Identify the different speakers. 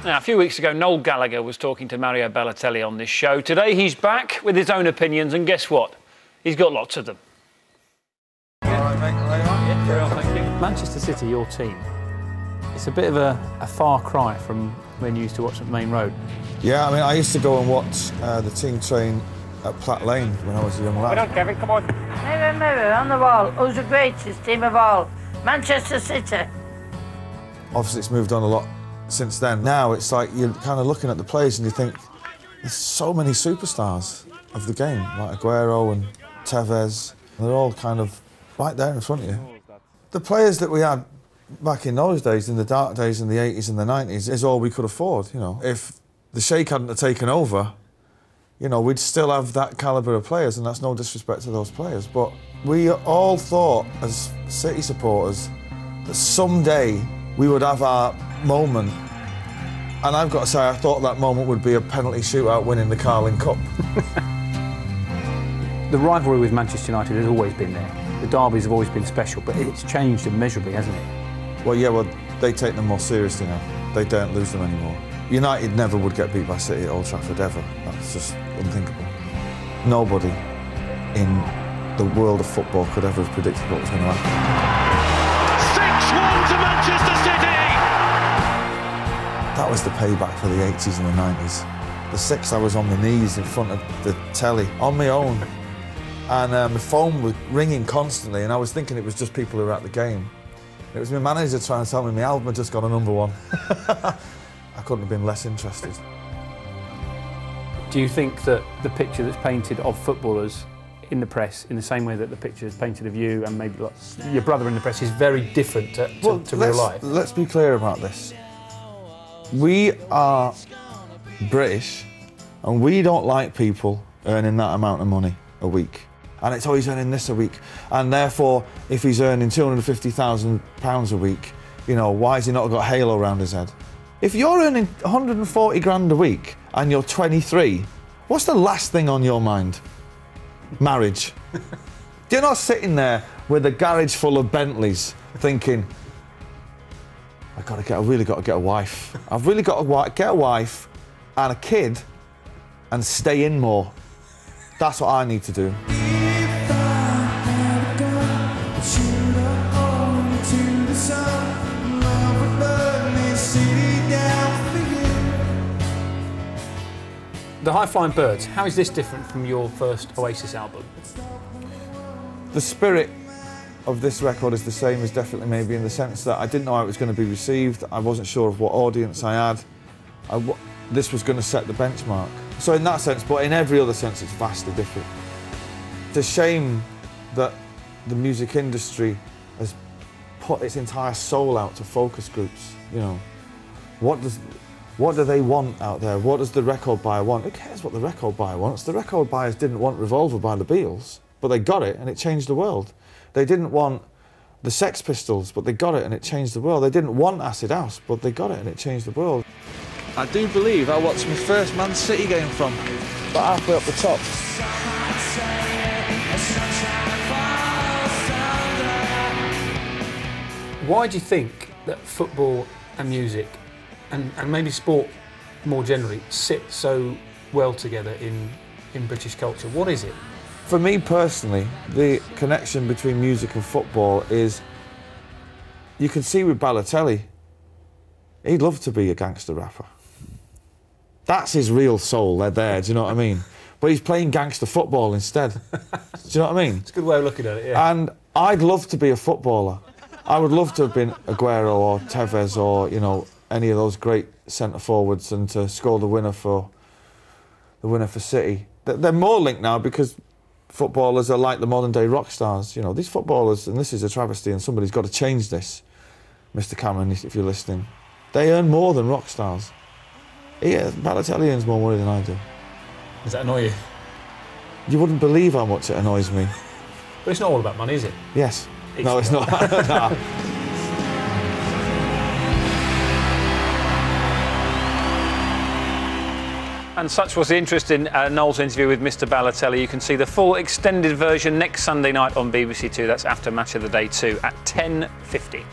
Speaker 1: Now, a few weeks ago, Noel Gallagher was talking to Mario Balotelli on this show. Today, he's back with his own opinions, and guess what? He's got lots of them.
Speaker 2: All right, mate.
Speaker 1: Yeah, very well, thank you.
Speaker 3: Manchester City, your team, it's a bit of a far cry from when you used to watch at Main Road.
Speaker 2: Yeah, I mean, I used to go and watch the team train at Platt Lane when I was a young lad.
Speaker 4: Come on, Kevin, come on.
Speaker 5: Mirror, mirror on the wall, who's the greatest team of all? Manchester City.
Speaker 2: Obviously, it's moved on a lot since then. Now, it's like you're kind of looking at the players and you think, there's so many superstars of the game, like Aguero and Tevez. They're all kind of right there in front of you. The players that we had back in those days, in the dark days in the 80s and the 90s, is all we could afford, you know. If the Sheikh hadn't have taken over, you know, we'd still have that calibre of players, and that's no disrespect to those players. But we all thought, as City supporters, that someday we would have our moment. And I've got to say, I thought that moment would be a penalty shootout winning the Carling Cup.
Speaker 3: The rivalry with Manchester United has always been there. The derbies have always been special, but it's changed immeasurably, hasn't it?
Speaker 2: Well, yeah, well, they take them more seriously now. They don't lose them anymore. United never would get beat by City at Old Trafford, ever. That's just unthinkable. Nobody in the world of football could ever have predicted what was going to happen.
Speaker 4: 6-1 to Manchester City!
Speaker 2: That was the payback for the 80s and the 90s. The 6, I was on my knees in front of the telly, on my own. And my phone was ringing constantly, and I was thinking it was just people who were at the game. It was my manager trying to tell me my album had just gone to #1. I couldn't have been less interested.
Speaker 3: Do you think that the picture that's painted of footballers in the press, in the same way that the picture is painted of you and maybe like your brother in the press, is very different to real life?
Speaker 2: Let's be clear about this. We are British, and we don't like people earning that amount of money a week. And it's always earning this a week. And therefore, if he's earning £250,000 a week, you know, why has he not got a halo around his head? If you're earning 140 grand a week and you're 23, what's the last thing on your mind? Marriage. You're not sitting there with a garage full of Bentleys thinking, I've really got to get a wife. I've really got to get a wife and a kid and stay in more. That's what I need to do.
Speaker 3: The High Flying Birds, how is this different from your first Oasis album?
Speaker 2: The spirit of this record is the same as Definitely Maybe, in the sense that I didn't know how it was going to be received. I wasn't sure of what audience I had. This was going to set the benchmark. So in that sense, but in every other sense, it's vastly different. It's a shame that the music industry has put its entire soul out to focus groups, you know. What do they want out there? What does the record buyer want? Who cares what the record buyer wants? The record buyers didn't want Revolver by the Beatles, but they got it and it changed the world. They didn't want the Sex Pistols, but they got it and it changed the world. They didn't want Acid House, but they got it and it changed the world. I do believe I watched my first Man City game from about halfway up the top.
Speaker 3: Why do you think that football and music and maybe sport more generally sit so well together in British culture? What is it?
Speaker 2: For me personally, the connection between music and football is, you can see with Balotelli, he'd love to be a gangster rapper. That's his real soul, they're there, do you know what I mean? But he's playing gangster football instead. Do you know what I mean?
Speaker 3: It's a good way of looking at it, yeah.
Speaker 2: And I'd love to be a footballer. I would love to have been Aguero or Tevez or, you know, any of those great centre forwards, and to score the winner for City. They're more linked now because footballers are like the modern day rock stars. You know, these footballers, and this is a travesty, and somebody's got to change this, Mr. Cameron, if you're listening. They earn more than rock stars. Yeah, Balotelli earns more money than I do.
Speaker 3: Does that annoy you?
Speaker 2: You wouldn't believe how much it annoys me.
Speaker 3: But it's not all about money, is it?
Speaker 2: Yes. No, it's not. No.
Speaker 1: And such was the interest in Noel's interview with Mr. Balotelli. You can see the full extended version next Sunday night on BBC Two. That's after Match of the Day 2 at 10:50.